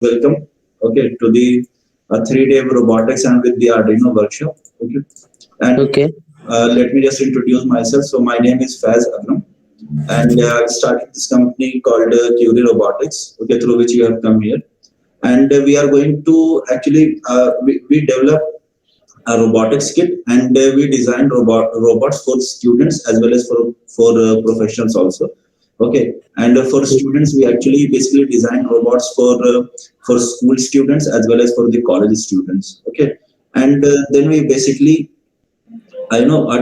welcome. Okay, to the 3-day robotics and with the Arduino workshop. Okay, and Okay. let me just introduce myself. So my name is Faz Akram, and I started this company called Curie Robotics. Okay, through which you have come here, and we are going to actually we develop a robotics kit, and we design robots for students as well as for professionals also. Okay, and for students we actually basically design robots for school students as well as for the college students. Okay, and then we basically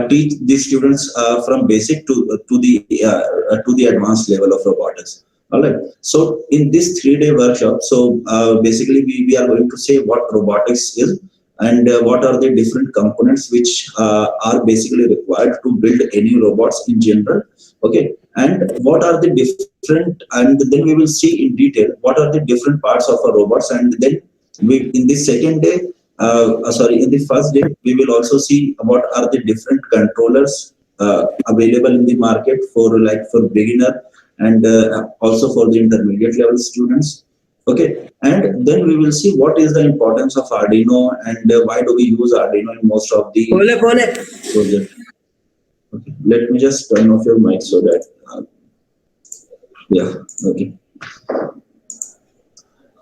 teach these students from basic to the advanced level of robotics. All right. So in this 3-day workshop, basically we are going to say what robotics is, and what are the different components which are basically required to build any robots in general. Okay, and what are the different, and then we will see in detail what are the different parts of a robots, and then we in the second day in the first day, we will also see what are the different controllers available in the market for beginner, and also for the intermediate level students. Okay, and then we will see what is the importance of Arduino, and why do we use Arduino in most of the project. Okay, let me just turn off your mic so that yeah, okay.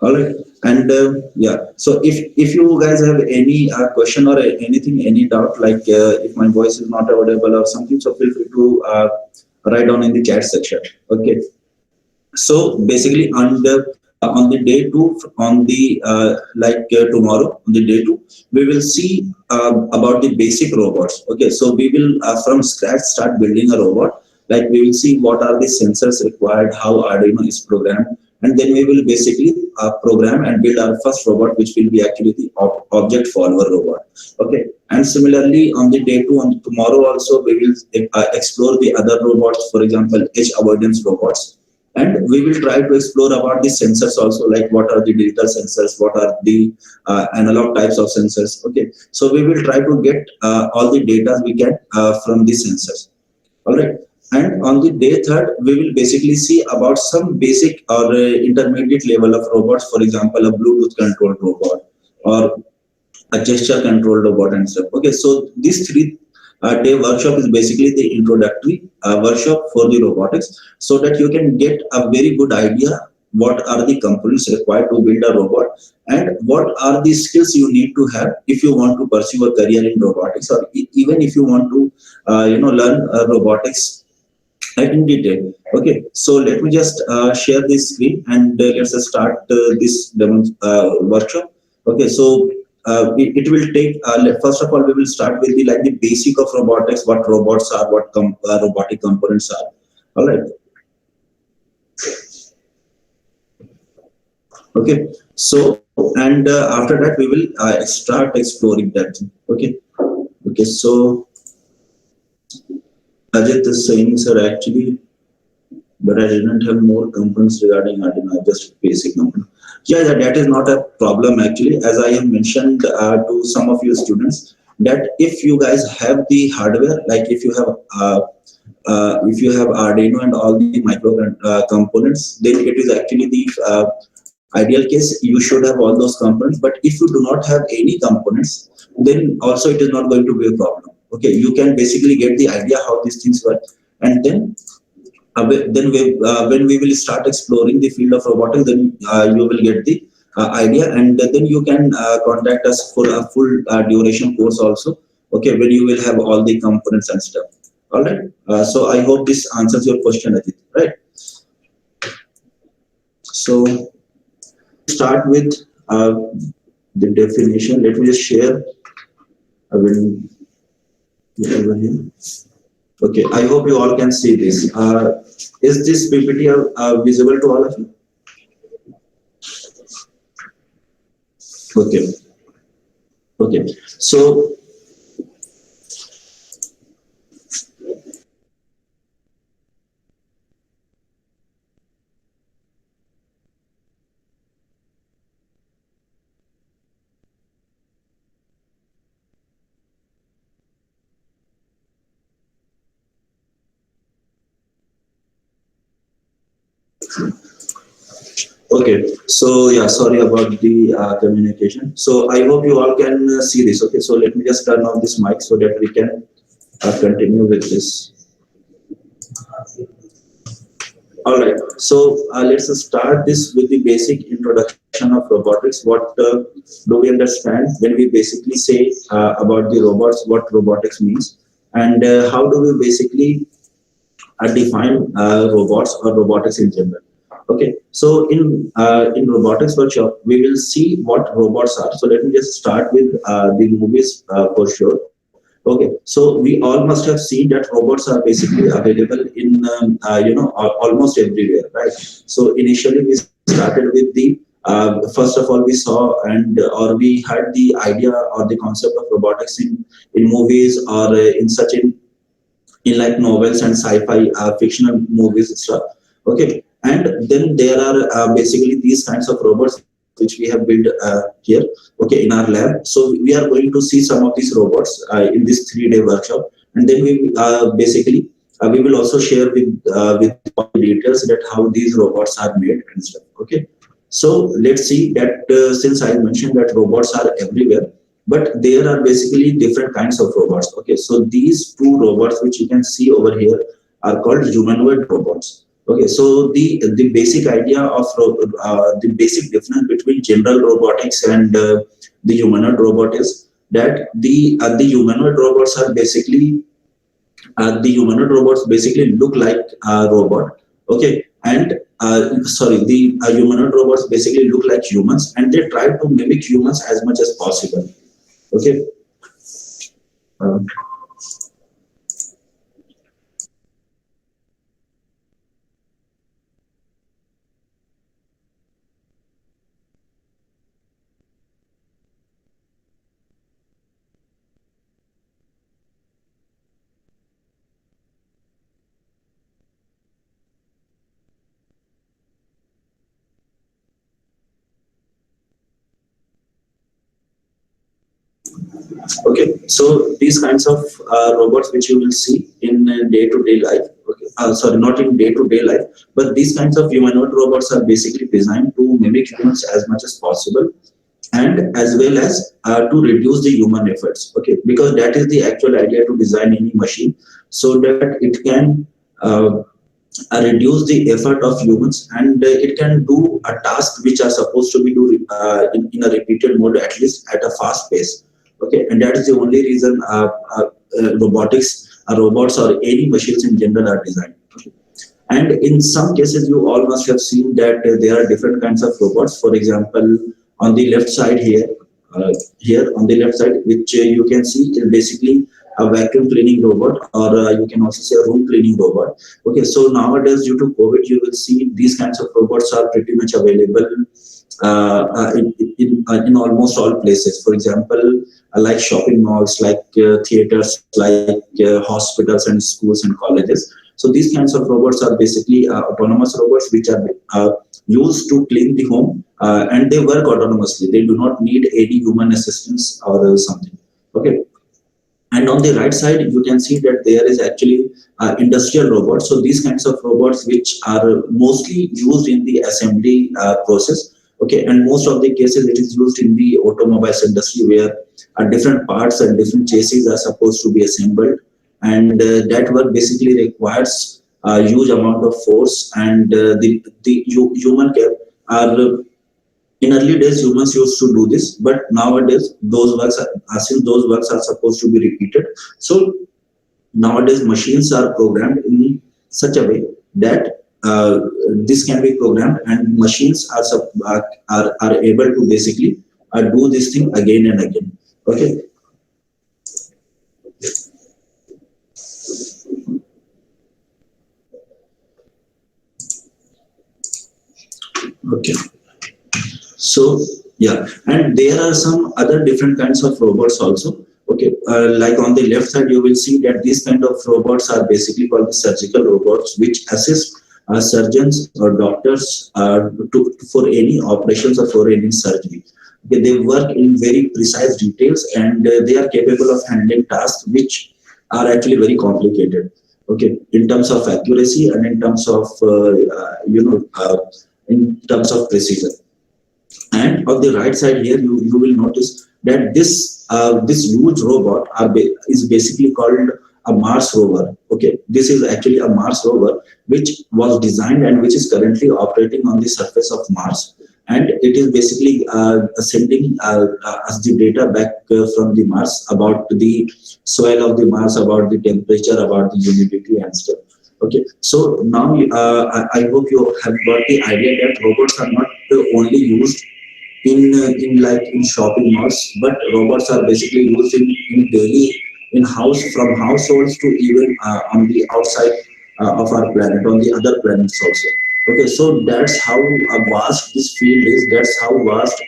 All right, and yeah. So if you guys have any question or anything, any doubt, like if my voice is not audible or something, so feel free to write down in the chat section. Okay. So basically, on the day two, on the tomorrow, on the day two, we will see about the basic robots. Okay, so we will from scratch start building a robot. Like we will see what are the sensors required, how Arduino is programmed, and then we will basically program and build our first robot, which will be actually the object follower robot. Okay, and similarly on the day two, on tomorrow also, we will explore the other robots, for example, edge avoidance robots, and we will try to explore about the sensors also, like what are the digital sensors, what are the analog types of sensors. Okay, so we will try to get all the data we can from the sensors. All right, and on the day third, we will basically see about some basic or intermediate level of robots, for example a Bluetooth controlled robot or a gesture controlled robot and stuff. Okay, so these 3-day workshop is basically the introductory workshop for the robotics, so that you can get a very good idea what are the components required to build a robot, and what are the skills you need to have if you want to pursue a career in robotics, or even if you want to learn robotics in detail. Okay, so let me just share this screen, and let's start this demo workshop. Okay, so it will take. First of all, we will start with the basic of robotics, what robots are, what robotic components are. All right. Okay. So and after that, we will start exploring that. Okay. Okay. So Ajit is saying, sir, actually, but I didn't have more components regarding Arduino, just basic component. Yeah, that is not a problem actually. As I have mentioned to some of you students, that if you guys have the hardware, like if you have Arduino and all the micro components, then it is actually the ideal case. You should have all those components. But if you do not have any components, then also it is not going to be a problem. Okay, you can basically get the idea how these things work, and when we will start exploring the field of robotics, then you will get the idea, and then you can contact us for a full duration course also. Okay, when you will have all the components and stuff. All right. So I hope this answers your question, Ajit. Right. So start with the definition. Let me just share. I will over here. Okay, I hope you all can see this. Is this PPT visible to all of you? Okay. Okay. So Okay, so yeah, sorry about the communication. So I hope you all can see this. Okay, so let me just turn off this mic so that we can continue with this. All right, so let's start this with the basic introduction of robotics. What do we understand when we basically say about the robots, what robotics means, and how do we basically define robots or robotics in general. Okay, so in robotics workshop, we will see what robots are. So let me just start with the movies for sure. Okay, so we all must have seen that robots are basically available in almost everywhere, right? So initially we started with the first of all we saw and or we had the idea or the concept of robotics in movies or in like novels and sci-fi fictional movies and stuff. Okay, and then there are basically these kinds of robots which we have built here. Okay, in our lab. So we are going to see some of these robots in this 3-day workshop, and then we basically we will also share with all the details that how these robots are made and stuff. Okay, so let's see that since I mentioned that robots are everywhere, but there are basically different kinds of robots. Okay, so these two robots which you can see over here are called humanoid robots. Okay, so the basic idea of the basic difference between general robotics and the humanoid robot is that the humanoid robots are basically the humanoid robots basically look like a robot. Okay, and sorry, the humanoid robots basically look like humans, and they try to mimic humans as much as possible. Okay. Um, okay, so these kinds of robots which you will see in day-to-day life. Okay, sorry, not in day-to-day life, but these kinds of humanoid robots are basically designed to mimic humans as much as possible, and as well as to reduce the human efforts. Okay, because that is the actual idea to design any machine, so that it can reduce the effort of humans, and it can do a task which are supposed to be do in a repeated mode, at least at a fast pace. Okay, and that is the only reason robotics robots or any machines in general are designed. Okay. And in some cases you all must have seen that there are different kinds of robots. For example, on the left side here on the left side, which you can see is basically a vacuum cleaning robot, or you can also say a room cleaning robot. Okay, so nowadays due to COVID, you will see these kinds of robots are pretty much available in almost all places. For example, like shopping malls, like theaters, like hospitals and schools and colleges. So these kinds of robots are basically autonomous robots which are used to clean the home, and they work autonomously. They do not need any human assistance or something. Okay, and on the right side you can see that there is actually industrial robots. So these kinds of robots which are mostly used in the assembly process. Okay, and most of the cases it is used in the automobiles industry, where different parts and different chassis are supposed to be assembled, and that work basically requires a huge amount of force, and the human are in early days humans used to do this, but nowadays those works are, since those works are supposed to be repeated, so nowadays machines are programmed in such a way that this can be programmed, and machines are able to basically do this thing again and again. Okay. Okay, so yeah, and there are some other different kinds of robots also. Okay, like on the left side, you will see that these kind of robots are basically called the surgical robots, which assist surgeons or doctors for any operations or for any surgery. Okay, they work in very precise details, and they are capable of handling tasks which are actually very complicated. Okay, in terms of accuracy and in terms of in terms of precision. And on the right side here, you will notice that this huge robot is basically called a Mars rover. Okay, this is actually a Mars rover which was designed and which is currently operating on the surface of Mars, and it is basically sending us the data back from the Mars about the soil of the Mars, about the temperature, about the humidity and stuff. Okay, so now I hope you have got the idea that robots are not only used in shopping malls, but robots are basically used in daily, in house, from households to even on the outside of our planet, on the other planets also. Okay, so that's how vast this field is. That's how vast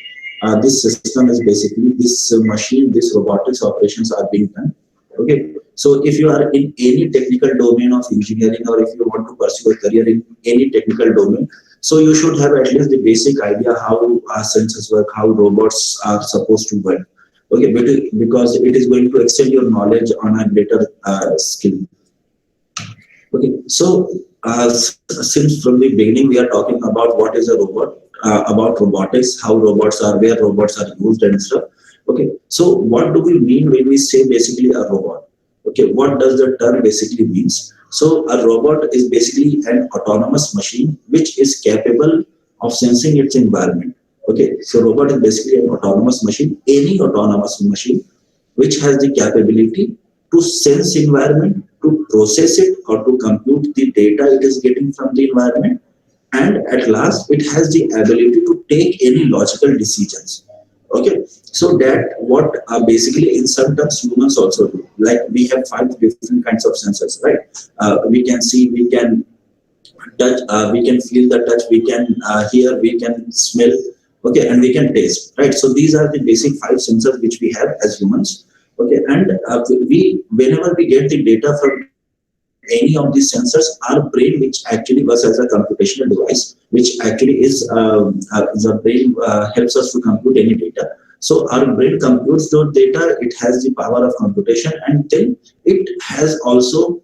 this system is. Basically, this machine, this robotics operations are being done. Okay, so if you are in any technical domain of engineering, or if you want to pursue a career in any technical domain, so you should have at least the basic idea how sensors work, how robots are supposed to work. Okay, because it is going to extend your knowledge on a greater skill. Okay, so since from the beginning we are talking about what is a robot, about robotics, how robots are, where robots are used and stuff. Okay, so what do we mean when we say basically a robot? Okay, what does the term basically means? So a robot is basically an autonomous machine which is capable of sensing its environment. Okay, so robot is basically an autonomous machine, any autonomous machine which has the capability to sense environment, to process it, or to compute the data it is getting from the environment, and at last it has the ability to take any logical decisions. Okay, so that what basically in some terms humans also do. Like we have five different kinds of sensors, right? We can see, we can touch, we can feel the touch, we can hear, we can smell, okay, and we can taste, right? So these are the basic five sensors which we have as humans. Okay, and we whenever we get the data from any of these sensors, our brain, which actually works as a computational device, which actually is the brain helps us to compute any data. So our brain computes those data, it has the power of computation, and then it has also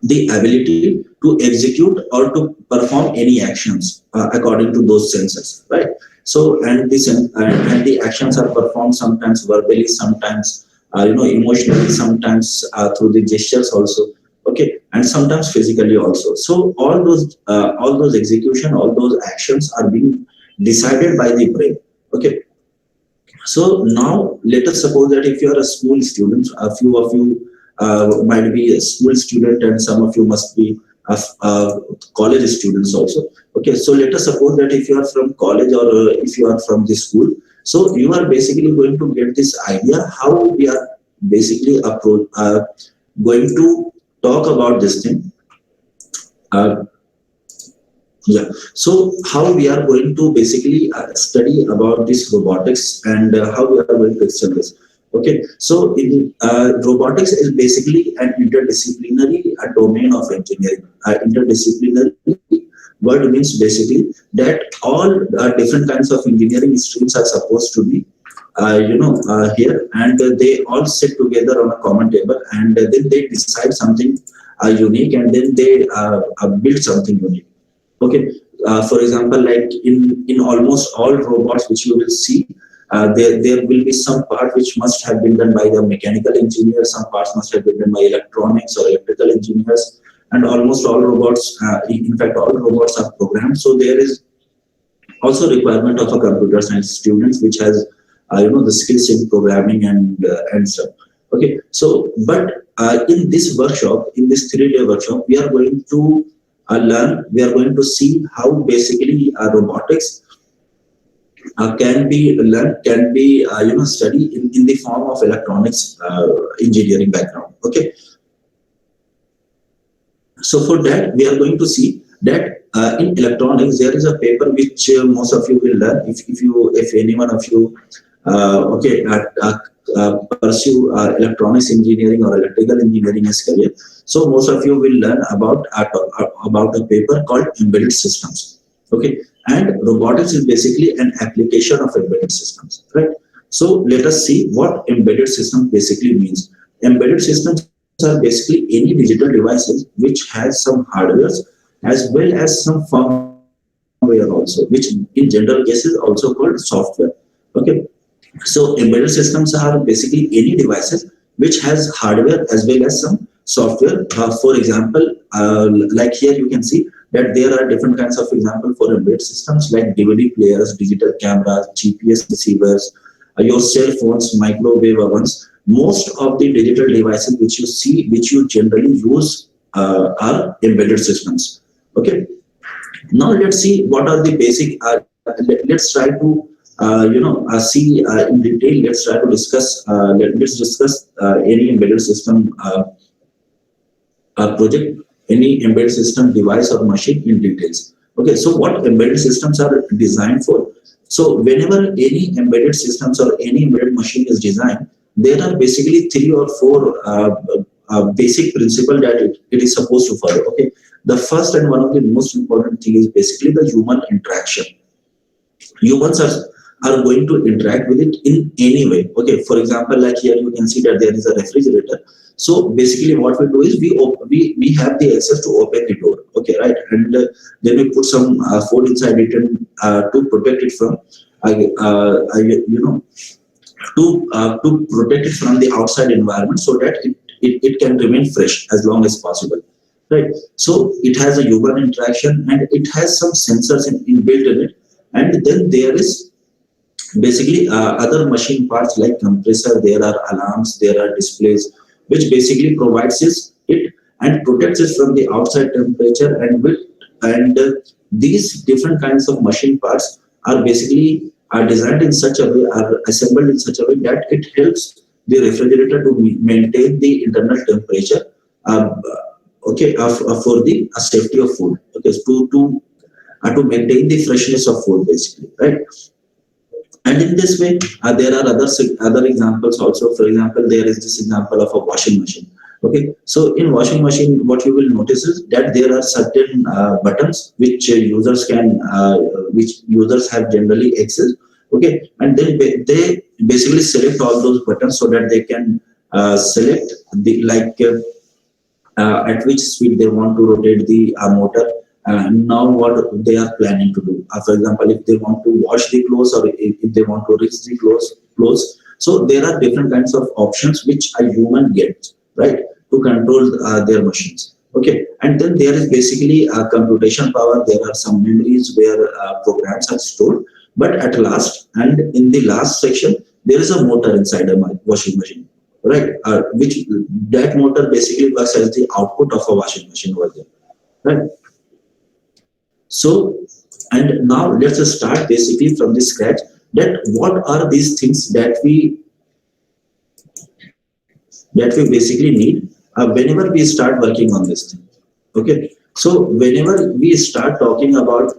the ability to execute or to perform any actions according to those sensors, right? So and the actions are performed sometimes verbally, sometimes emotionally, sometimes through the gestures also. Okay, and sometimes physically also. So all those execution, all those actions are being decided by the brain. Okay, so now let us suppose that if you are a school student, a few of you might be a school student, and some of you must be college students also. Okay, so let us suppose that if you are from college, or if you are from the school, so you are basically going to get this idea how we are basically going to talk about this thing. Uh, yeah, so how we are going to basically study about this robotics, and how we are going to extend this. Okay, so in robotics is basically an interdisciplinary domain of engineering. Interdisciplinary word means basically that all different kinds of engineering streams are supposed to be here, and they all sit together on a common table, and then they decide something unique, and then they build something unique. Okay, for example, like in almost all robots which you will see, there will be some part which must have been done by the mechanical engineer, some parts must have been done by electronics or electrical engineers, and almost all robots, in fact, all robots are programmed. So there is also requirement of a computer science students which has the skills in programming and stuff. Okay, so but in this workshop, in this 3-day workshop, we are going to learn, we are going to see how basically robotics can be learned, can be studied in the form of electronics engineering background. Okay, so for that we are going to see that in electronics there is a paper which most of you will learn if any one of you pursue electronics engineering or electrical engineering as career. So most of you will learn about a paper called embedded systems. Okay, and robotics is basically an application of embedded systems, right? So let us see what embedded system basically means. Embedded systems are basically any digital devices which has some hardware as well as some firmware components. firmware also, which in general case is also called software. Okay, so embedded systems are basically any devices which has hardware as well as some software. For example, like here you can see that there are different kinds of example for embedded systems like DVD players, digital cameras, GPS receivers, your cell phones, microwave ovens. Most of the digital devices which you see, which you generally use, are embedded systems. Okay. Now let's see what are the basic. Let's try to see in detail. Let's try to discuss. Let's discuss any embedded system project, any embedded system device or machine in details. Okay, so what embedded systems are designed for? So whenever any embedded systems or any embedded machine is designed, there are basically three or four basic principles that it is supposed to follow. Okay, the first and one of the most important thing is basically the human interaction. Humans are going to interact with it in any way. Okay, for example, like here you can see that there is a refrigerator. So basically what we do is we have the access to open the door. Okay, right, and then we put some food inside it and to protect it from to protect it from the outside environment so that it can remain fresh as long as possible, right? So it has a human interaction and it has some sensors built in it, and then there is basically other machine parts like compressor, there are alarms, there are displays, which basically provides it and protects it from the outside temperature and these different kinds of machine parts are basically are designed in such a way, are assembled in such a way that it helps the refrigerator to maintain the internal temperature, uh, for the safety of food. Okay, to maintain the freshness of food, basically, right? And in this way, there are other examples also. For example, there is this example of a washing machine. Okay, so in washing machine, what you will notice is that there are certain buttons which users have generally access. Okay, and then they basically select all those buttons so that they can select the at which speed they want to rotate the motor. Now what they are planning to do. For example, if they want to wash the clothes or if they want to rinse the clothes. So there are different kinds of options which a human gets, right, to control their machines. Okay, and then there is basically a computation power. There are some memories where programs are stored. But at last, and in the last section, there is a motor inside a washing machine, right? Which that motor basically works as the output of a washing machine over there, right? So, and now let's just start basically from the scratch. That what are these things that we basically need whenever we start working on this thing. Okay, so whenever we start talking about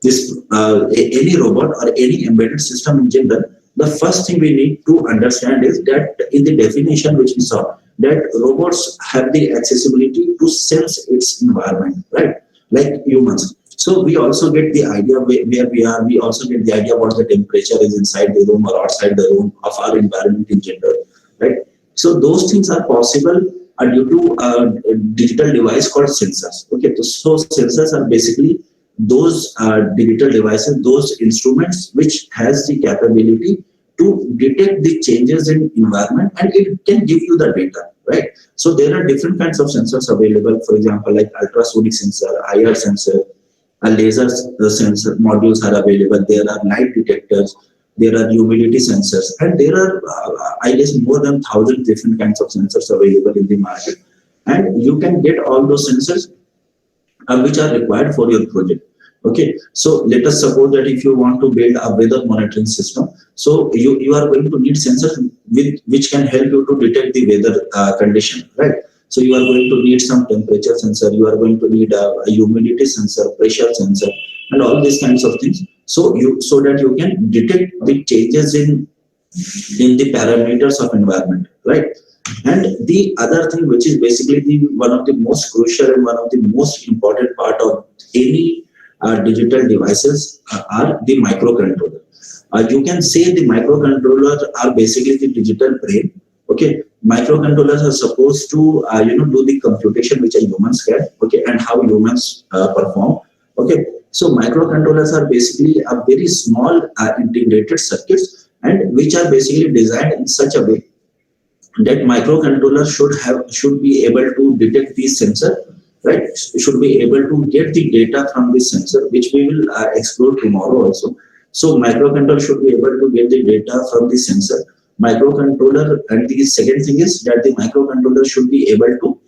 any robot or any embedded system in general, the first thing we need to understand is that in the definition which we saw, that robots have the accessibility to sense its environment, right? Like humans. So we also get the idea where we are. We also get the idea what the temperature is inside the room or outside the room of our environment in general, right? So those things are possible due to a digital device called sensors. Okay, so sensors are basically those digital devices, those instruments which has the capability to detect the changes in environment and it can give you the data, right? So there are different kinds of sensors available. For example, like ultrasonic sensor, IR sensor, laser sensor modules are available. There are light detectors. There are humidity sensors, and there are, I guess, more than 1,000 different kinds of sensors available in the market. And you can get all those sensors which are required for your project. Okay, so let us suppose that if you want to build a weather monitoring system, so you are going to need sensors which can help you to detect the weather condition, right? So you are going to need some temperature sensor, you are going to need a humidity sensor, pressure sensor, and all these kinds of things. So that you can detect the changes in the parameters of environment, right? And the other thing, which is basically one of the most crucial and one of the most important part of any digital devices are the microcontroller. You can say the microcontrollers are basically the digital brain. Okay, microcontrollers are supposed to do the computation which a humans can. Okay, and how humans perform. Okay, so microcontrollers are basically a very small integrated circuits, and which are basically designed in such a way that microcontroller should be able to detect the sensor, right? Should be able to get the data from the sensor, which we will explore tomorrow also. So microcontroller should be able to get the data from the sensor microcontroller. And the second thing is that the microcontroller should be able to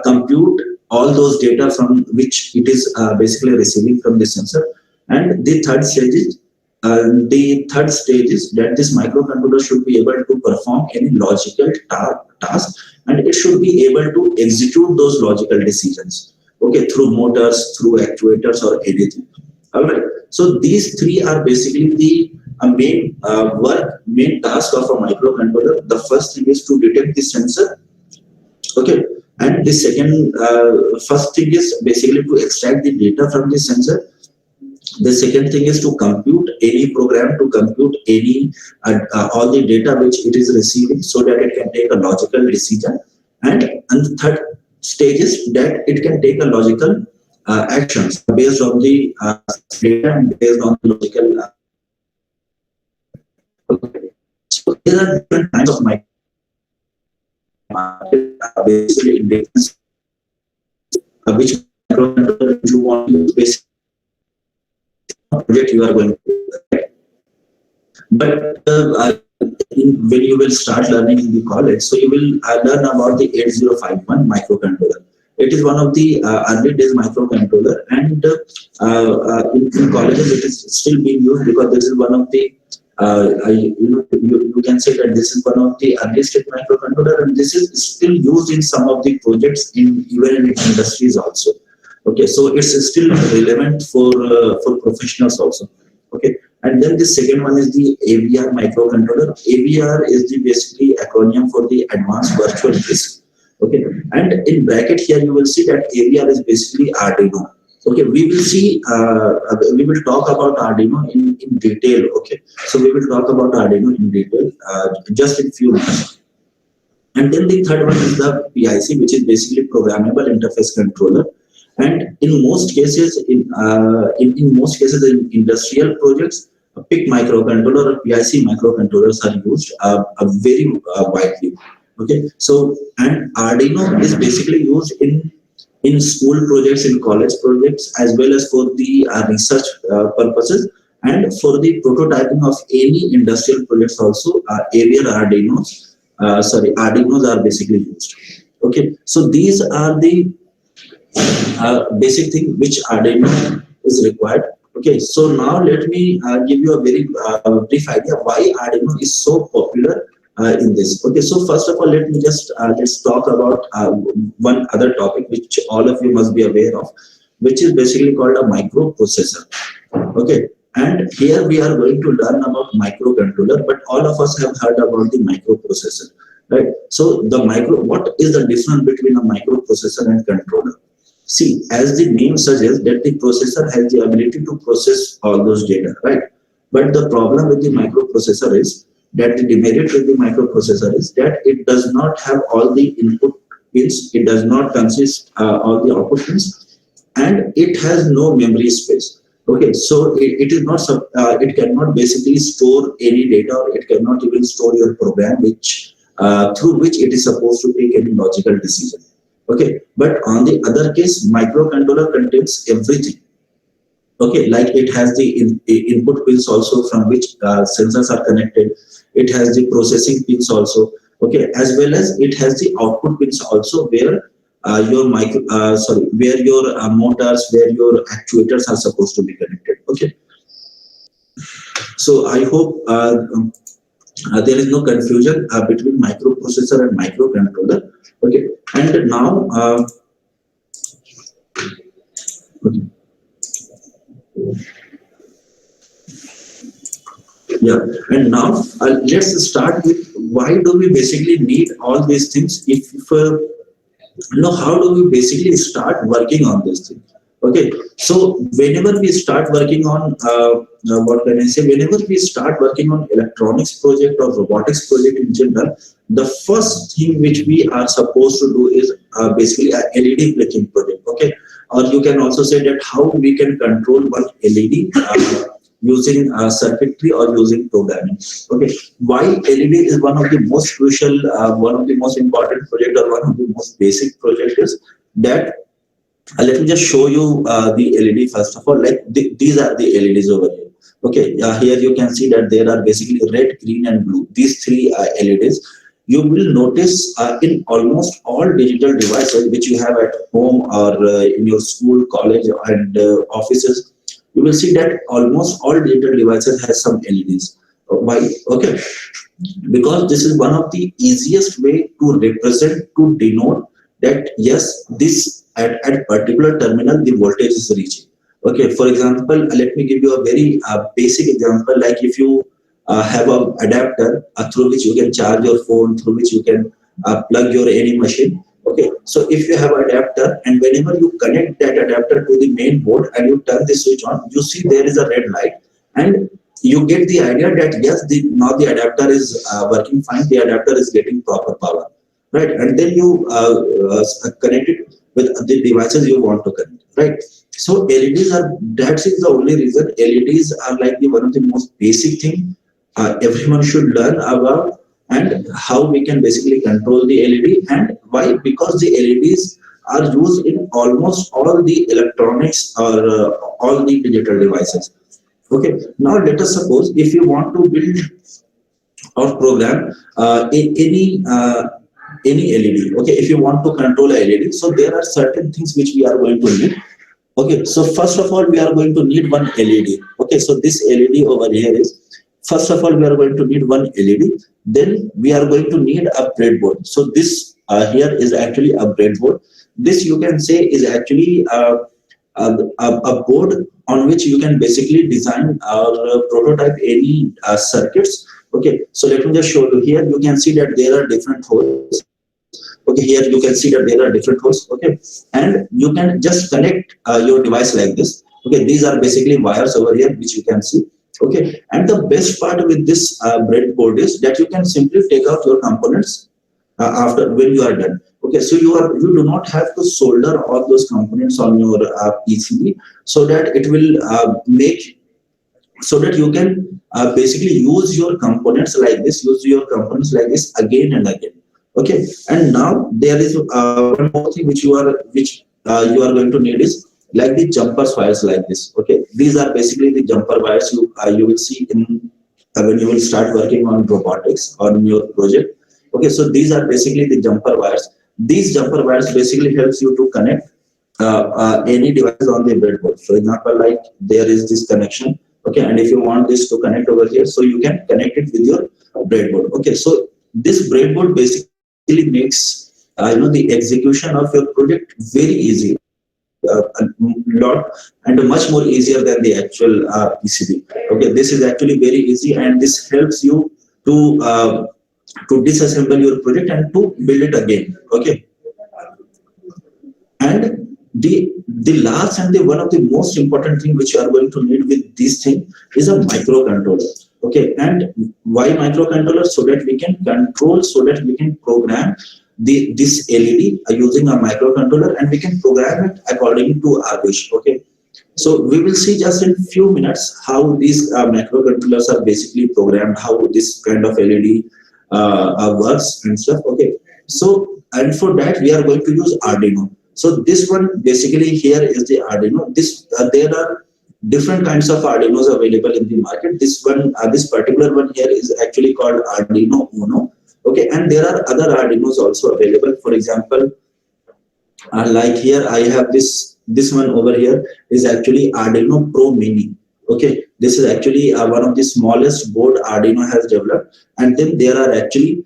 compute all those data from which it is basically receiving from the sensor. And the third stage is that this microcontroller should be able to perform any logical task, and it should be able to execute those logical decisions, okay, through motors, through actuators, or anything. All right. So these three are basically the main task of a microcontroller. The first thing is to detect the sensor, okay, and the first thing is basically to extract the data from the sensor. The second thing is to compute any program, to compute any all the data which it is receiving, so that it can take a logical decision. And the third stage is that it can take a logical actions based on the data and based on the logical. Okay. So there are different kinds of basically which microcontroller you want to use basically project you are going to do. But when you will start learning in the college, so you will learn about the 8051 microcontroller. It is one of the early days microcontroller, and in colleges it is still being used because this is one of the you can say that this is one of the earliest microcontroller, and this is still used in some of the projects in even in industries also. Okay, so it's still relevant for professionals also. Okay, and then the second one is the AVR microcontroller. AVR is the basically acronym for the Advanced Virtual RISC. Okay, and in bracket here you will see that AVR is basically Arduino. Okay, we will talk about Arduino in detail. Okay, so we will talk about Arduino in detail just in few minutes. And then the third one is the PIC, which is basically Programmable Interface Controller. And in most cases, in most cases in industrial projects, a PIC microcontroller or PIC microcontrollers are used very widely. Okay, so and Arduino is basically used in school projects, in college projects, as well as for the research purposes, and for the prototyping of any industrial projects also. Arduinos are basically used. Okay, so these are the basic thing which Arduino is required. Okay, so now let me give you a very brief idea why Arduino is so popular in this. Okay, so first of all, let me just let's talk about one other topic which all of you must be aware of, which is basically called a microprocessor. Okay, and here we are going to learn about microcontroller, but all of us have heard about the microprocessor, right? So what is the difference between a microprocessor and controller? See, as the name suggests, that the processor has the ability to process all those data, right? But the problem with the microprocessor is that the demerit with the microprocessor is that it does not have all the input pins, it does not consist all the output pins, and it has no memory space. Okay, so it is not it cannot basically store any data, or it cannot even store your program, which through which it is supposed to take any logical decision. Okay, but on the other case, microcontroller contains everything. Okay, like it has the input pins also from which sensors are connected. It has the processing pins also. Okay, as well as it has the output pins also, where where your motors, where your actuators are supposed to be connected. Okay, so I hope there is no confusion between microprocessor and microcontroller. Okay, and now okay. Yeah, and now let's start with why do we basically need all these things? If how do we basically start working on this thing? Okay, so whenever we start working on what can I say? Whenever we start working on electronics project or robotics project in general, the first thing which we are supposed to do is basically a LED flicking project. Okay, or you can also say that how we can control one LED using circuitry or using programming. Okay, why LED is one of the most crucial, one of the most important project, or one of the most basic project is that let me just show you the LED first of all. Like these are the LEDs over here. Okay, here you can see that there are basically red, green, and blue. These three LEDs. You will notice in almost all digital devices which you have at home or in your school, college, and offices, you will see that almost all digital devices has some LEDs. Why? Okay, because this is one of the easiest way to represent, to denote that yes, this at particular terminal the voltage is reaching. Okay, for example, let me give you a very basic example. Like if you have a adapter through which you can charge your phone, through which you can plug your any machine. Okay, so if you have adapter and whenever you connect that adapter to the main board and you turn the switch on, you see there is a red light, and you get the idea that yes, now the adapter is working fine, the adapter is getting proper power, right? And then you connect it with the devices you want to connect, right? So LEDs are, that is the only reason LEDs are like the one of the most basic thing everyone should learn about, and how we can basically control the LED. And why? Because the LEDs are used in almost all the electronics or all the digital devices. Okay, now let us suppose if you want to build or program any LED. Okay, if you want to control a LED, so there are certain things which we are going to need. Okay, so first of all, we are going to need one LED. Okay, so this LED over here is, first of all, we are going to need one LED. Then we are going to need a breadboard. So this here is actually a breadboard. This you can say is actually a board on which you can basically design or prototype any circuits. Okay, so let me just show you. Here you can see that there are different holes. Okay, here you can see that there are different holes. Okay, and you can just connect your device like this. Okay, these are basically wires over here which you can see. Okay, and the best part with this breadboard is that you can simply take out your components after when you are done. Okay, so you do not have to solder all those components on your PCB, so that it will make, so that you can basically use your components like this, again and again. Okay, and now there is one more thing which you are going to need is like the jumper wires like this. Okay, these are basically the jumper wires you will see in when you will start working on robotics on your project. Okay, so these are basically the jumper wires. These jumper wires basically helps you to connect any device on the breadboard. For example, like there is this connection. Okay, and if you want this to connect over here, so you can connect it with your breadboard. Okay, so this breadboard basically makes the execution of your project very easy, a lot and much more easier than the actual PCB. Okay, this is actually very easy, and this helps you to disassemble your project and to build it again. Okay, and the last and the one of the most important thing which you are going to need with this thing is a microcontroller. Okay, and why microcontroller? So that we can control, so that we can program this LED using a microcontroller, and we can program it according to our wish. Okay, so we will see just in few minutes how these microcontrollers are basically programmed, how this kind of LED works and stuff. Okay, so and for that we are going to use Arduino. So this one basically here is the Arduino. This there are different kinds of Arduinos available in the market. This one, this particular one here is actually called Arduino Uno. Okay, and there are other Arduinos also available. For example, like here I have this one over here is actually Arduino Pro Mini. Okay, this is actually one of the smallest board Arduino has developed, and then there are actually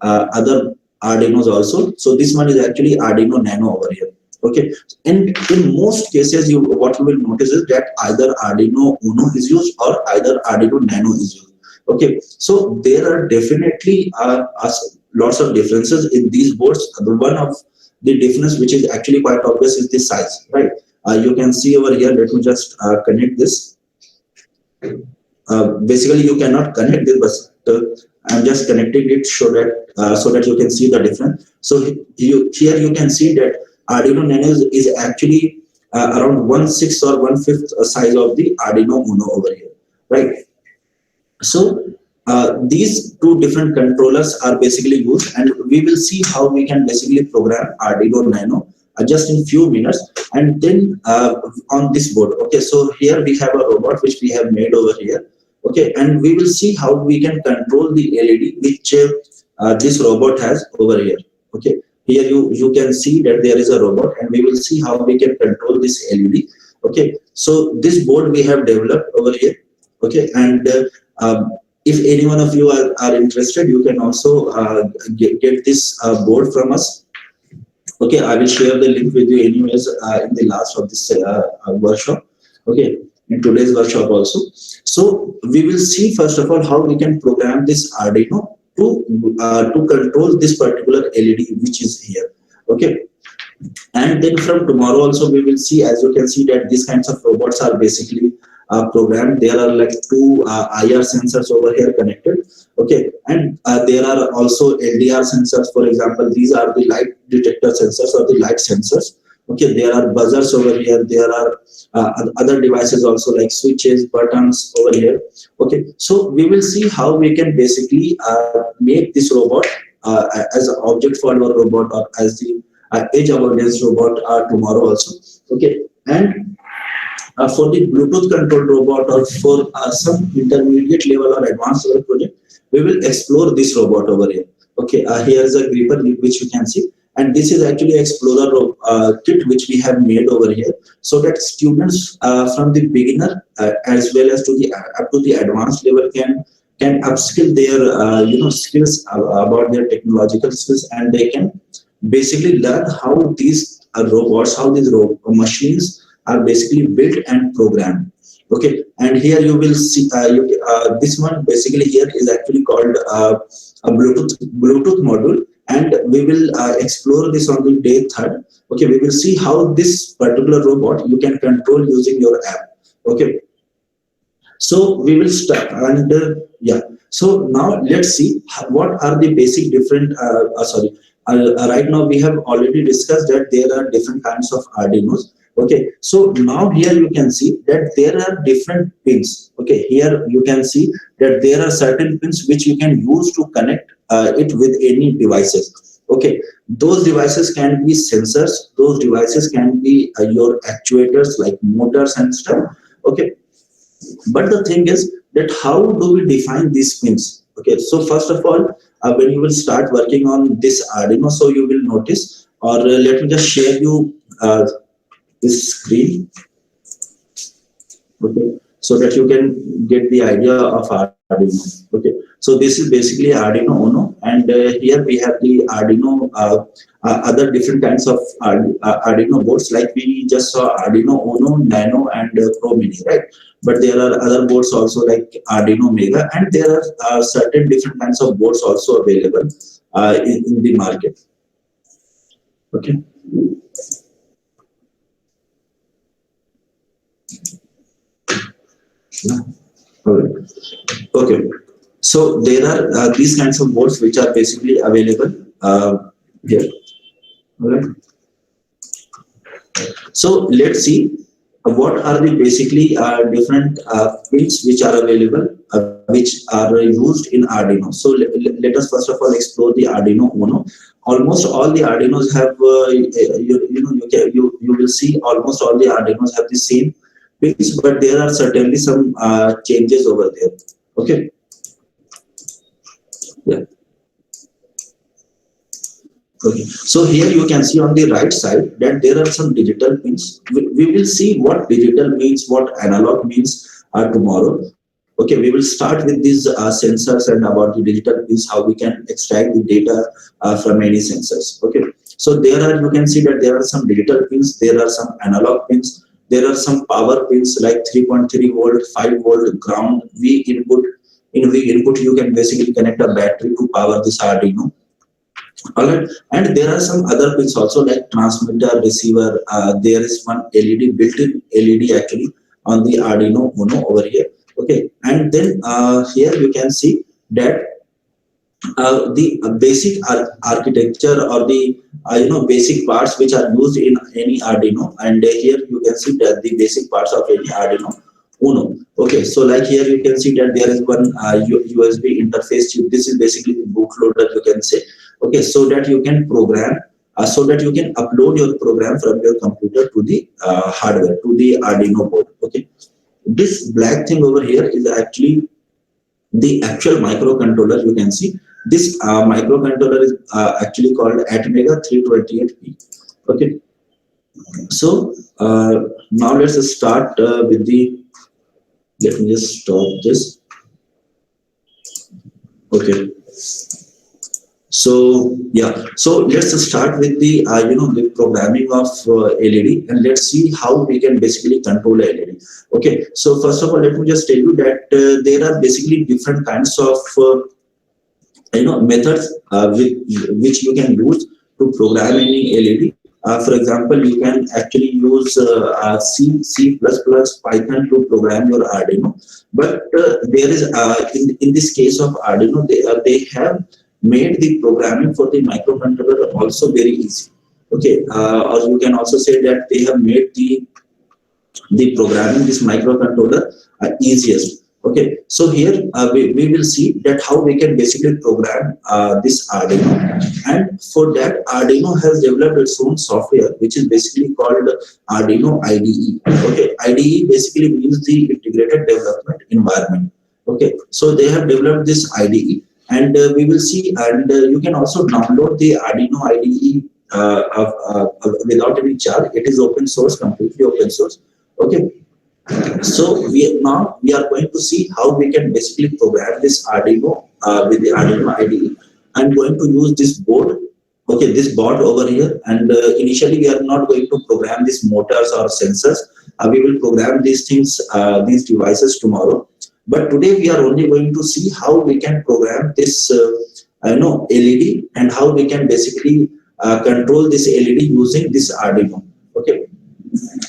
other Arduinos also. So this one is actually Arduino Nano over here. Okay, and in most cases, what you will notice is that either Arduino Uno is used or either Arduino Nano is used. Okay, so there are definitely lots of differences in these boards. The one of the difference which is actually quite obvious is the size, right? You can see over here. Let me just connect this. Basically, you cannot connect this, I'm just connecting it so that you can see the difference. So here you can see that Arduino Nano is actually around 1/6 or 1/5 size of the Arduino Uno over here, right? So these two different controllers are basically used, and we will see how we can basically program Arduino Nano just in few minutes. And then on this board, okay, so here we have a robot which we have made over here, okay, and we will see how we can control the LED which this robot has over here, okay. Here you can see that there is a robot, and we will see how we can control this LED, okay. So this board we have developed over here, okay, and if any one of you are interested, you can also get this board from us. Okay, I will share the link with you anyways in the last of this workshop. Okay, in today's workshop also. So we will see first of all how we can program this Arduino to control this particular LED which is here. Okay, and then from tomorrow also we will see, as you can see, that these kinds of robots are basically programmed. There are like two IR sensors over here connected, okay, and there are also LDR sensors. For example, these are the light detector sensors or the light sensors, okay. There are buzzers over here. There are other devices also like switches, buttons over here, okay. So we will see how we can basically make this robot as an object follower robot, or as the edge avoidance robot tomorrow also, okay. And for the Bluetooth controlled robot, or for some intermediate level or advanced level project, we will explore this robot over here. Okay, here is a gripper which you can see, and this is actually Explorer kit which we have made over here, so that students from the beginner as well as to the up to the advanced level can upskill their skills about their technological skills, and they can basically learn how these robots, how these machines are basically built and programmed. Okay, and here you will see this one basically here is actually called a Bluetooth module, and we will explore this on the day 3rd. Okay, we will see how this particular robot you can control using your app. Okay, so we will start, and yeah. So now let's see what are the basic different. Right now we have already discussed that there are different kinds of Arduinos. Okay, so now here you can see that there are different pins. Okay, here you can see that there are certain pins which you can use to connect it with any devices. Okay, those devices can be sensors, those devices can be your actuators like motors and stuff. Okay, but the thing is that how do we define these pins? Okay, so first of all, when you will start working on this Arduino, so you will notice, or let me just share you this screen, okay, so that you can get the idea of Arduino. Okay, so this is basically Arduino Uno, and here we have the Arduino other different kinds of Arduino boards, like we just saw Arduino Uno, Nano, and Pro Mini, right? But there are other boards also like Arduino Mega, and there are certain different kinds of boards also available in the market. Okay. Okay, so there are these kinds of boards which are basically available here. All right. So let's see what are the basically different pins which are available, which are used in Arduino. So let us first of all explore the Arduino Uno. Almost all the Arduinos have you will see almost all the Arduinos have the same pins, but there are certainly some changes over there. Okay. Yeah. Okay. So here you can see on the right side that there are some digital pins. We will see what digital means, what analog means tomorrow. Okay, we will start with these sensors and about the digital pins, how we can extract the data from any sensors. Okay, so there are, you can see that there are some digital pins, there are some analog pins, there are some power pins like 3.3 volt, 5 volt, ground, V input. In V input, you can basically connect a battery to power this Arduino. All right, and there are some other pins also like transmitter, receiver. There is one LED, built-in LED actually on the Arduino Uno over here. Okay, and then here you can see that the basic architecture or the basic parts which are used in any Arduino, and here you can see that the basic parts of any Arduino Uno. Okay, so like here you can see that there is one USB interface chip. This is basically the bootloader, you can say. Okay, so that you can program, so that you can upload your program from your computer to the hardware, to the Arduino board. Okay, this black thing over here is actually the actual microcontroller. You can see this microcontroller is actually called Atmega 328P. Okay, so now let's start with the. Let me just stop this. Okay. So yeah, so let's start with the the programming of LED, and let's see how we can basically control LED. Okay, so first of all, let me just tell you that there are basically different kinds of methods which you can use to program any LED. For example, you can actually use C++, Python to program your Arduino. But there is in this case of Arduino, they have made the programming for the microcontroller also very easy. Okay, or you can also say that they have made the programming this microcontroller easiest. Okay, so here we will see that how we can basically program this Arduino, and for that Arduino has developed its own software which is basically called Arduino IDE. Okay, IDE basically means the integrated development environment. Okay, so they have developed this IDE, and we will see, and you can also download the Arduino IDE without any charge. It is open source, completely open source. Okay, so we are going to see how we can basically program this Arduino with the Arduino IDE. I'm going to use this board, okay, this board over here, and initially we are not going to program these motors or sensors. We will program these things, these devices tomorrow. But today we are only going to see how we can program this LED, and how we can basically control this LED using this Arduino. Okay,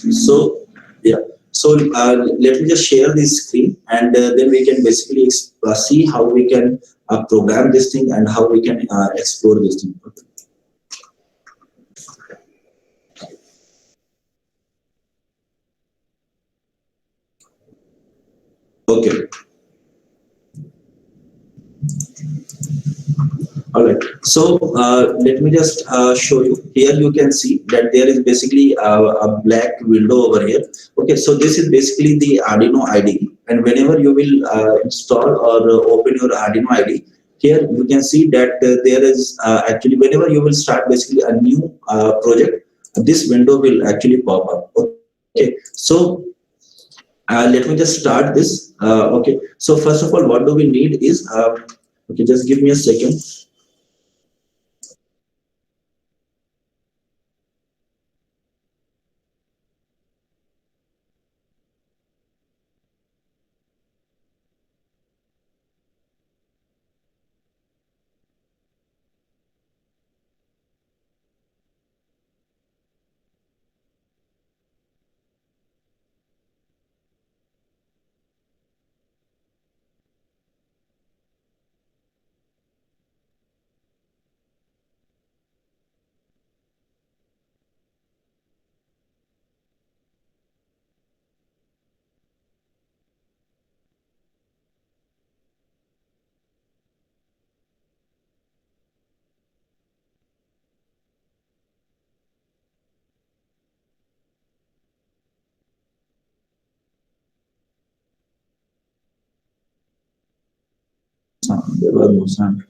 so yeah. So let me just share this screen, and then we can basically see how we can program this thing and how we can explore this thing. Okay. All right. So let me just show you. Here you can see that there is basically a black window over here. Okay. So this is basically the Arduino IDE. And whenever you will install or open your Arduino IDE, here you can see that there is actually, whenever you will start basically a new project, this window will actually pop up. Okay. So let me just start this. Okay. So first of all, what do we need is, okay, just give me a second. There was no sound.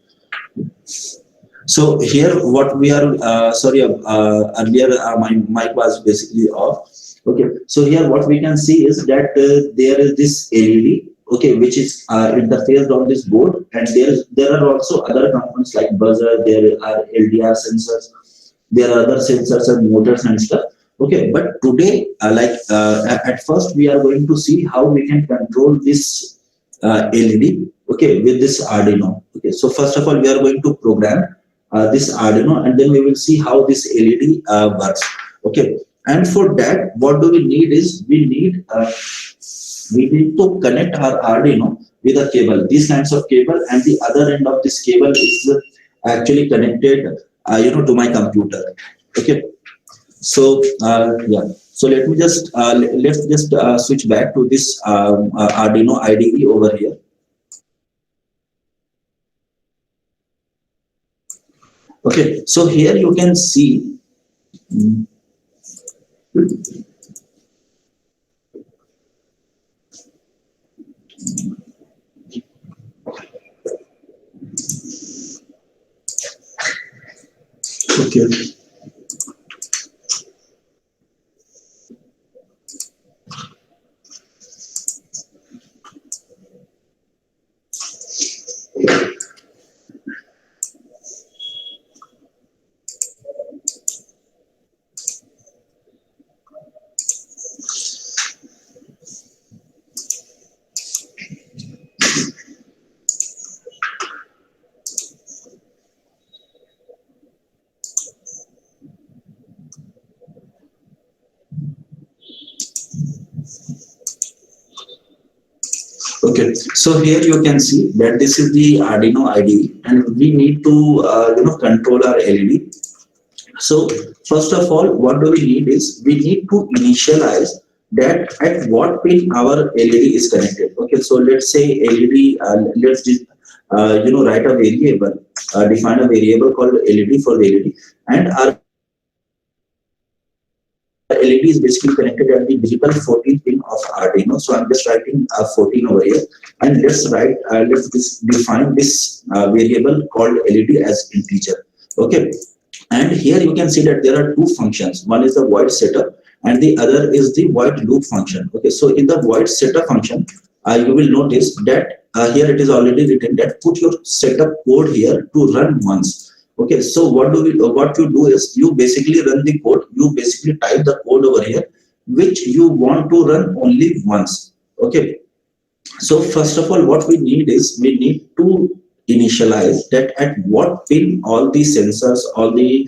So here what we are, sorry, earlier my mic was basically off. Okay, so here what we can see is that there is this LED, okay, which is interfaced on this board, and there are also other components like buzzer, there are LDR sensors, there are other sensors and motors and stuff. Okay, but today, at first we are going to see how we can control this LED, okay, with this Arduino. Okay, so first of all, we are going to program this Arduino, and then we will see how this LED works. Okay, and for that, what do we need is we need to connect our Arduino with a cable, these kinds of cable, and the other end of this cable is actually connected, to my computer. Okay. So yeah. So let me just let's just switch back to this Arduino IDE over here. Okay. So here you can see. Okay. Okay, so here you can see that this is the Arduino IDE, and we need to control our LED. So first of all, what do we need is we need to initialize that at what pin our LED is connected. Okay, so let's say LED. Let's just write a variable, define a variable called LED for the LED, and our LED is basically connected at the digital 14 pin of Arduino. So I'm just writing 14 over here, and let's define this variable called LED as integer. Okay, and here you can see that there are two functions. One is the void setup, and the other is the void loop function. Okay, so in the void setup function, you will notice that here it is already written that put your setup code here to run once. Okay, so what you do is you basically run the code, you basically type the code over here, which you want to run only once. Okay, so first of all, what we need is we need to initialize that at what pin all the sensors, all the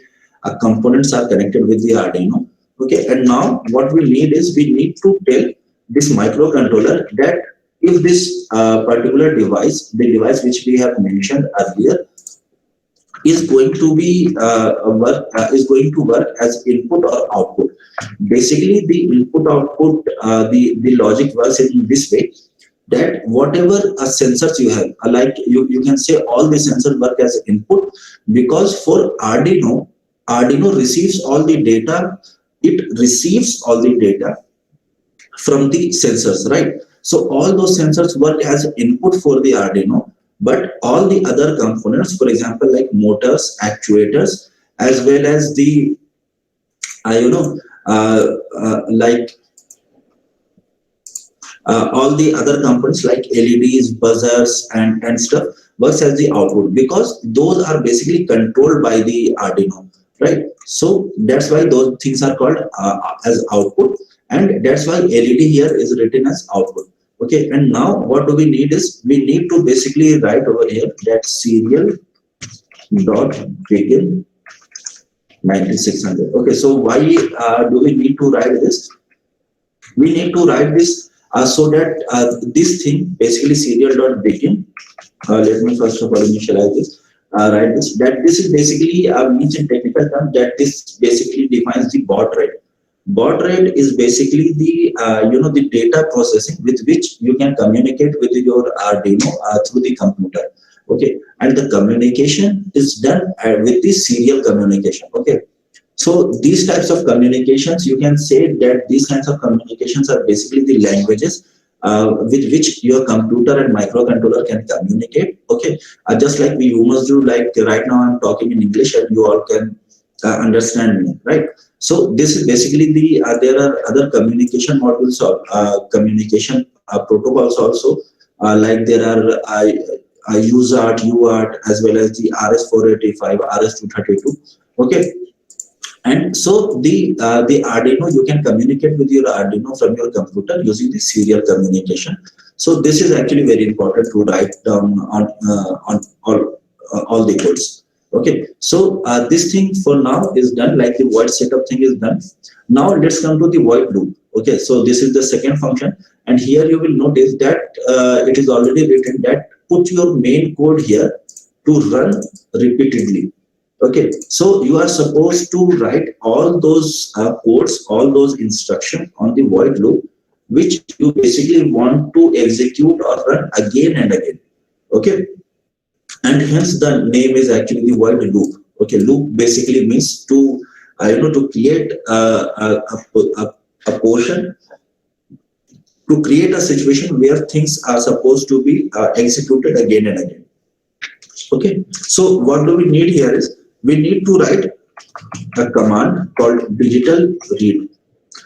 components are connected with the Arduino. Okay, and now what we need is we need to tell this microcontroller that if this particular device, the device which we have mentioned earlier, is going to be is going to work as input or output. Basically, the input output, the logic works in this way, that whatever sensors you have, like you can say all the sensors work as input, because for Arduino receives all the data. It receives all the data from the sensors, right? So all those sensors work as input for the Arduino, but all the other components, for example, like motors, actuators, as well as the, like all the other components like LEDs, buzzers, and stuff works as the output, because those are basically controlled by the Arduino, right? So that's why those things are called as output, and that's why LED here is written as output. Okay, and now what do we need is we need to basically write over here that serial dot begin 9600. Okay, so why do we need to write this? We need to write this so that this thing basically serial dot begin. Let me first of all initialize this. Write this, that this is basically means in technical term that this basically defines the baud rate. Baud rate is basically the the data processing with which you can communicate with your Arduino through the computer. Okay, and the communication is done with the serial communication. Okay, so these types of communications, you can say that these kinds of communications are basically the languages with which your computer and microcontroller can communicate. Okay, just like we humans do. Like right now, I'm talking in English, and you all can understand me, right? So this is basically the there are other communication modules or communication protocols also, like there are UART, UART, as well as the RS485, RS232. Okay, and so the Arduino, you can communicate with your Arduino from your computer using the serial communication. So this is actually very important to write down on all the codes. Okay, so this thing for now is done, like the void setup thing is done. Now let's come to the void loop. Okay, so this is the second function, and here you will notice that it is already written that put your main code here to run repeatedly. Okay, so you are supposed to write all those codes, all those instructions on the void loop, which you basically want to execute or run again and again. Okay, and hence the name is actually the void loop. Okay, loop basically means to to create a portion, to create a situation where things are supposed to be executed again and again. Okay, so what do we need here is we need to write a command called digital read.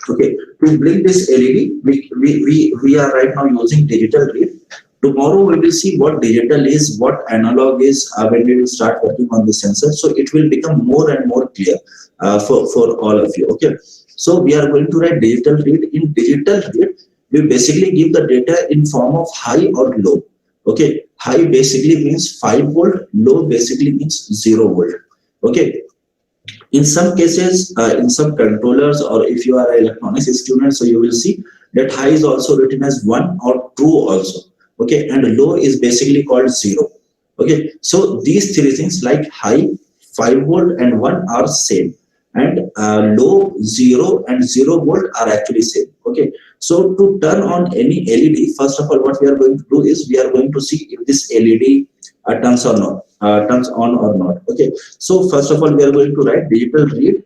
Okay, to bring this LED, we are right now using digital read. Tomorrow we will see what digital is, what analog is when we will start working on the sensor. So it will become more and more clear for all of you. Okay, so we are going to write digital read. In digital read, we basically give the data in form of high or low. Okay, high basically means 5 volt, low basically means 0 volt. Okay, in some cases, in some controllers, or if you are an electronics student, so you will see that high is also written as 1 or true also. Okay, and low is basically called 0. Okay, so these three things like high, 5 volt and 1 are same, and low, 0 and 0 volt are actually same. Okay, so to turn on any LED, first of all, what we are going to do is we are going to see if this LED turns or not, turns on or not. Okay, so first of all, we are going to write digital read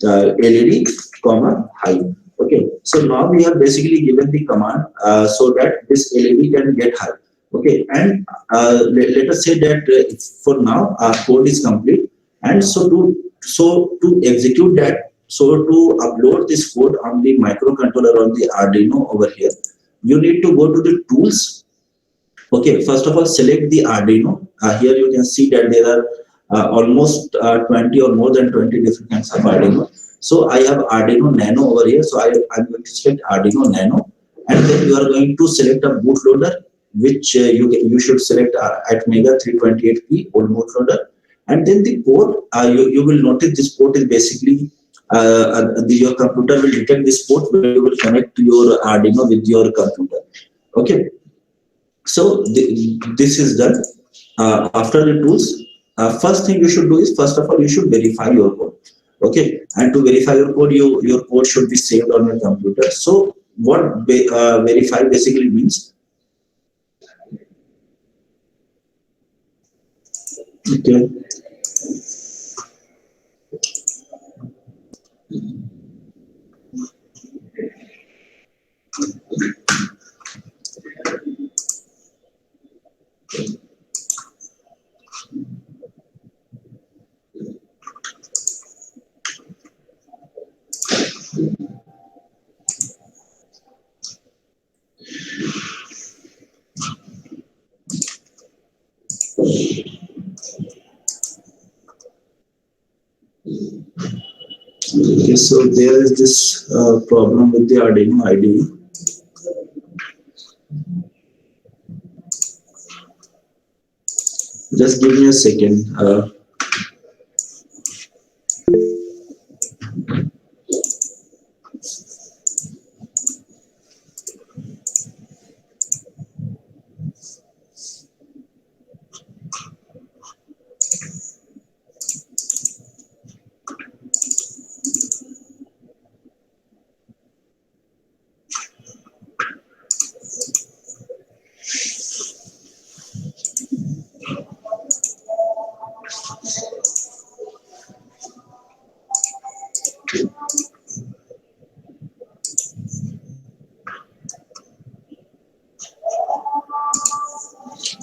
LED comma high. Okay, so now we have basically given the command so that this LED can get high. Okay, and let us say that for now our code is complete, and so to execute that, so to upload this code on the microcontroller on the Arduino over here, you need to go to the tools. Okay, first of all, select the Arduino. Here you can see that there are almost 20 or more than 20 different kinds of Arduino. So I have Arduino Nano over here. So I'm going to select Arduino Nano, and then you are going to select a bootloader, which you should select at Mega 328P old bootloader. And then the port, you will notice this port is basically your computer will detect this port where you will connect your Arduino with your computer. Okay, so this is done. After the tools, first thing you should do is, first of all, you should verify your code. Okay, and to verify your code, your code should be saved on your computer. So what verify basically means? Okay. Okay, so there is this problem with the Arduino IDE. Just give me a second.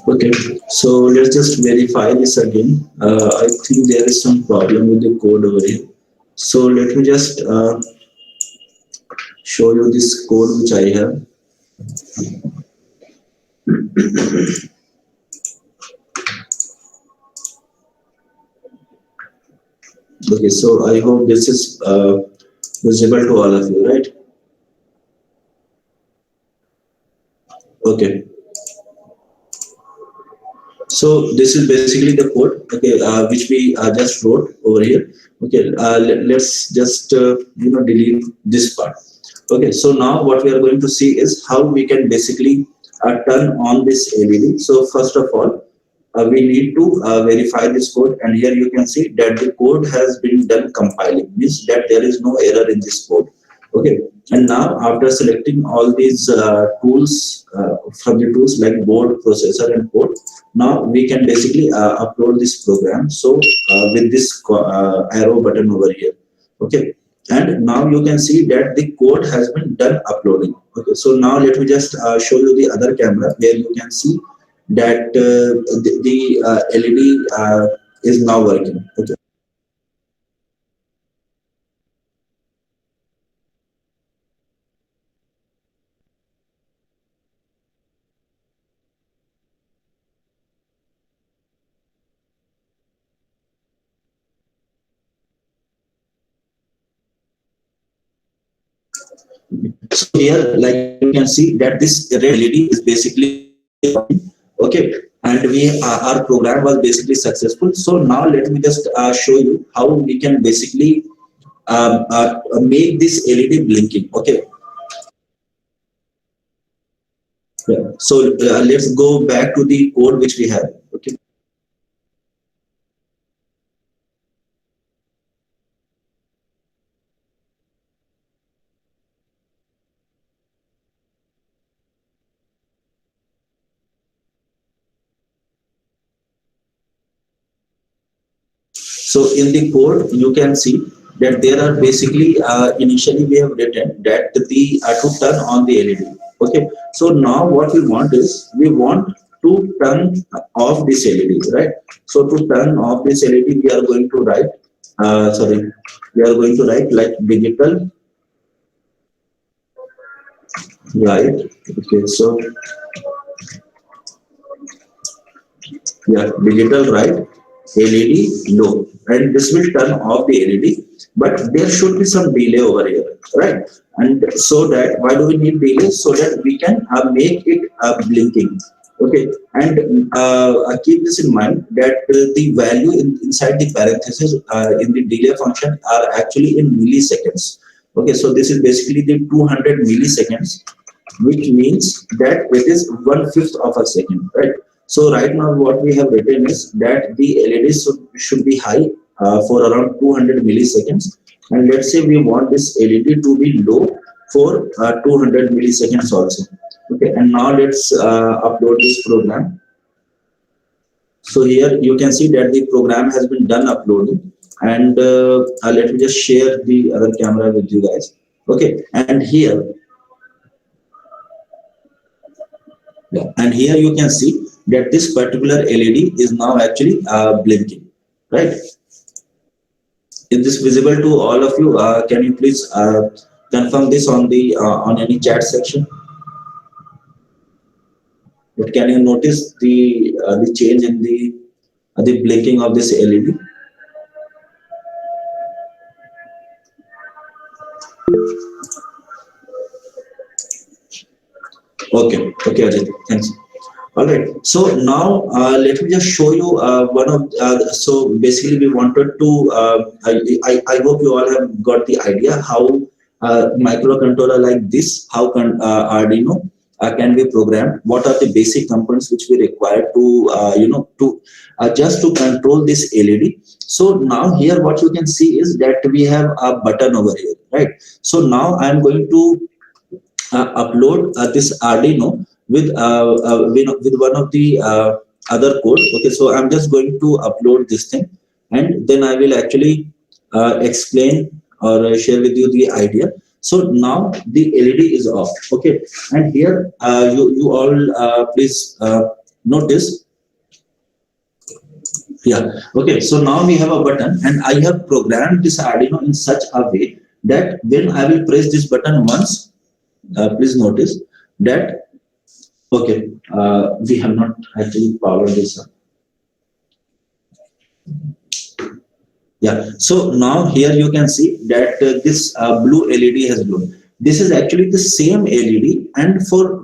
Okay, so let's just verify this again. I think there is some problem with the code over here. So let me just show you this code which I have. Okay, so I hope this is visible to all of you, right? Okay. So this is basically the code, okay, which we just wrote over here. Okay, let's just delete this part. Okay, so now what we are going to see is how we can basically turn on this LED. So first of all, we need to verify this code, and here you can see that the code has been done compiling, means that there is no error in this code. Okay, and now after selecting all these tools from the tools like board, processor, and code, now we can basically upload this program. So with this arrow button over here. Okay, and now you can see that the code has been done uploading. Okay, so now let me just show you the other camera where you can see that the LED is now working. Okay. So here, like you can see that this red LED is basically okay, and our program was basically successful. So now let me just show you how we can basically make this LED blinking. Okay. Yeah. So let's go back to the code which we have. Okay. So in the code, you can see that there are basically initially we have written that the to turn on the LED. Okay. So now what we want is we want to turn off this LED, right? So to turn off this LED, we are going to write. Sorry, we are going to write like digital, right? Okay. So yeah, digital right, LED low, and this will turn off the LED, but there should be some delay over here, right? And so that why do we need delay? So that we can make it blinking. Okay, and keep this in mind that the value inside the parenthesis in the delay function are actually in milliseconds. Okay, so this is basically the 200 milliseconds, which means that it is 1/5 of a second, right? So right now what we have written is that the LED should be high for around 200 milliseconds, and let's say we want this LED to be low for 200 milliseconds also. Okay, and now let's upload this program. So here you can see that the program has been done uploading, and let me just share the other camera with you guys. Okay, and here, yeah, and here you can see that this particular LED is now actually blinking, right? Is this visible to all of you? Can you please confirm this on the on any chat section? But can you notice the change in the blinking of this LED? Okay, okay, Ajay, thanks. All right. So now let me just show you one of. So basically, we wanted to. I hope you all have got the idea how microcontroller like this, how can Arduino can be programmed. What are the basic components which we require to to just to control this LED. So now here what you can see is that we have a button over here, right? So now I am going to upload this Arduino with one of the other code. Okay, so I'm just going to upload this thing, and then I will actually explain or share with you the idea. So now the LED is off. Okay, and here you all please notice. Yeah. Okay. So now we have a button, and I have programmed this Arduino in such a way that when I will press this button once, please notice that okay, we have not actually powered this up. Yeah. So now here you can see that this blue LED has blown. This is actually the same LED, and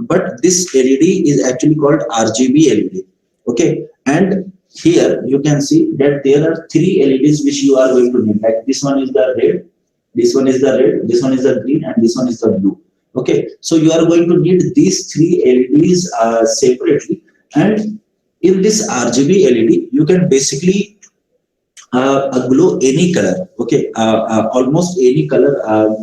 but this LED is actually called RGB LED. Okay, and here you can see that there are three LEDs which you are going to need. Like this one is the red, this one is the red, this one is the green, and this one is the blue. Okay, so you are going to need these three LEDs separately, and in this RGB LED, you can basically glow any color. Okay, almost any color.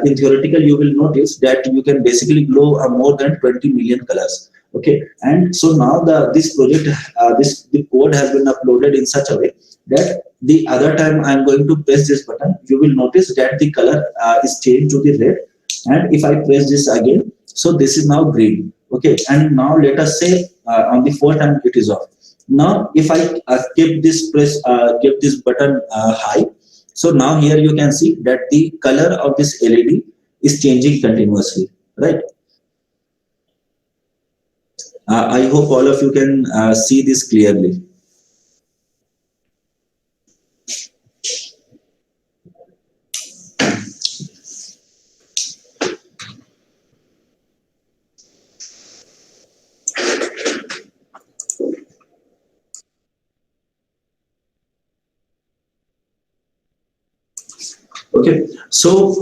In theoretical, you will notice that you can basically glow more than 20 million colors. Okay, and so now this project, the code has been uploaded in such a way that the other time I'm going to press this button, you will notice that the color is changed to the red, and if I press this again, so this is now green. Okay, and now let us say on the fourth time it is off. Now, if I keep this button high, so now here you can see that the color of this LED is changing continuously, right? I hope all of you can see this clearly. Okay, so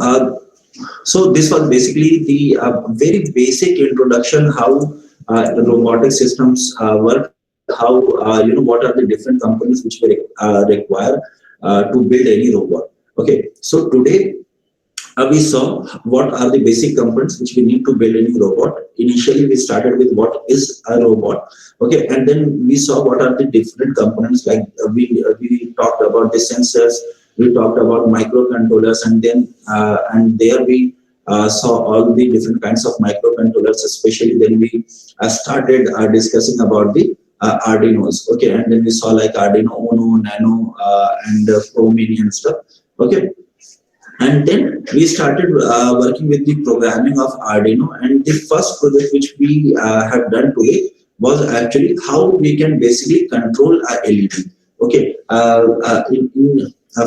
this was basically the very basic introduction how the robotic systems work, how what are the different components which we require to build any robot. Okay, so today we saw what are the basic components which we need to build any robot. Initially, we started with what is a robot. Okay, and then we saw what are the different components. Like we talked about the sensors, we talked about microcontrollers, and then and there we saw all the different kinds of microcontrollers. Especially then we started discussing about the Arduinos. Okay, and then we saw like Arduino Uno, Nano, and Pro Mini and stuff. Okay, and then we started working with the programming of Arduino. And the first project which we have done today was actually how we can basically control a LED. Okay,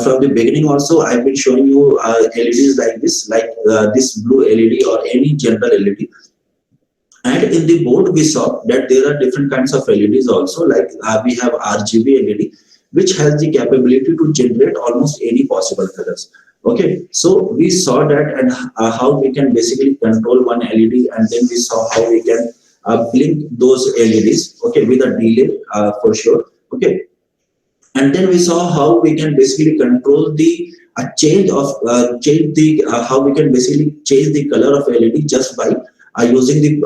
from the beginning also, I've been showing you LEDs like this blue LED or any general LED. And in the board, we saw that there are different kinds of LEDs also, like we have RGB LED, which has the capability to generate almost any possible colors. Okay, so we saw that and how we can basically control one LED, and then we saw how we can blink those LEDs, okay, with a delay for sure. Okay, and then we saw how we can basically control the change the how we can basically change the color of LED just by using the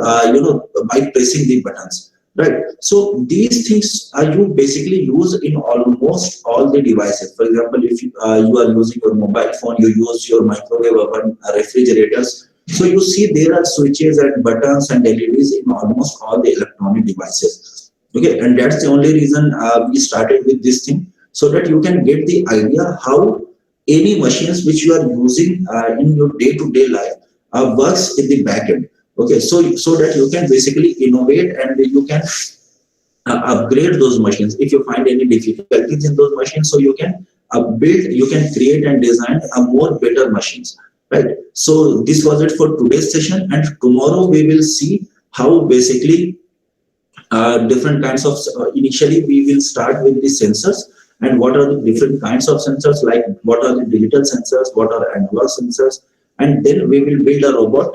by pressing the buttons, right? So these things you basically use in almost all the devices. For example, if you are using your mobile phone, you use your microwave oven, refrigerators. So you see there are switches and buttons and LEDs in almost all the electronic devices. Okay, and that's the only reason we started with this thing, so that you can get the idea how any machines which you are using in your day-to-day life works in the back end. Okay, so that you can basically innovate and you can upgrade those machines if you find any difficulties in those machines, so you can you can create and design a more better machines, right? So this was it for today's session, and tomorrow we will see how basically different kinds of initially we will start with the sensors, and what are the different kinds of sensors, like what are the digital sensors, what are analog sensors, and then we will build a robot.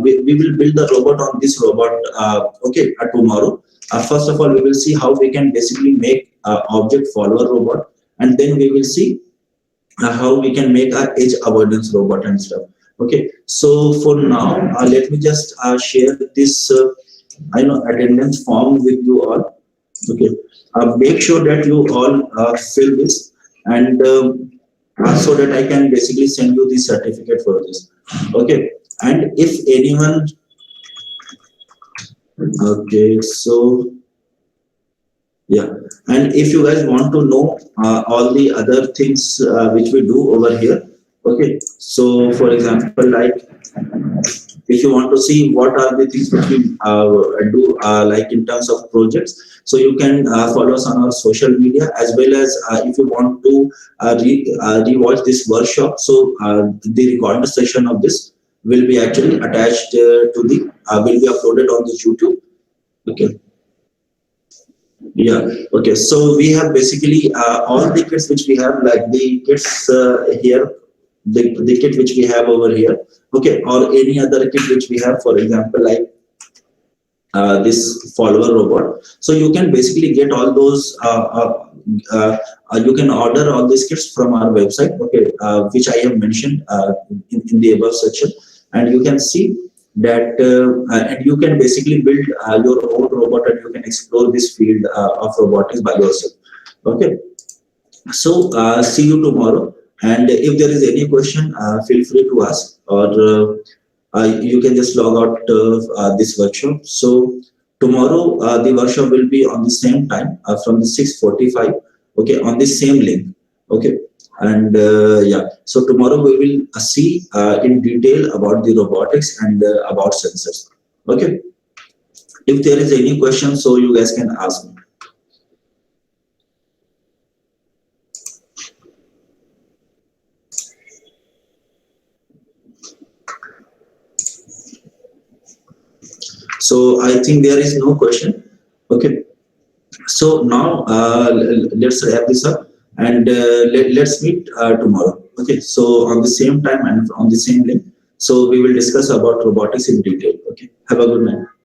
We will build the robot on this robot. Okay, tomorrow. First of all, we will see how we can basically make object follower robot, and then we will see how we can make our edge avoidance robot and stuff. Okay, so for now, let me just share this attendance form with you all. Okay, make sure that you all fill this, and so that I can basically send you the certificate for this. Okay, and if anyone, okay, so yeah, and if you guys want to know all the other things which we do over here, okay, so for example, like if you want to see what are the things which we do like in terms of projects, so you can follow us on our social media, as well as if you want to rewatch this workshop, so the recorded session of this will be actually attached to the will be uploaded on the YouTube. Okay, yeah, okay, so we have basically all the kits which we have, like the kits here. the kit which we have over here, okay, or any other kit which we have, for example, like this follower robot. So you can basically get all those. You can order all these kits from our website, okay, which I have mentioned in the above section, and you can see that, and you can basically build your own robot, and you can explore this field of robotics by yourself. Okay, so see you tomorrow, and if there is any question, feel free to ask, or you can just log out this workshop. So tomorrow the workshop will be on the same time from the 6:45. Okay, on the same link. Okay, and yeah. So tomorrow we will see in detail about the robotics and about sensors. Okay. If there is any question, so you guys can ask me. So I think there is no question. Okay. So now let's wrap this up, and let's meet tomorrow. Okay. So on the same time and on the same link. So we will discuss about robotics in detail. Okay. Have a good night.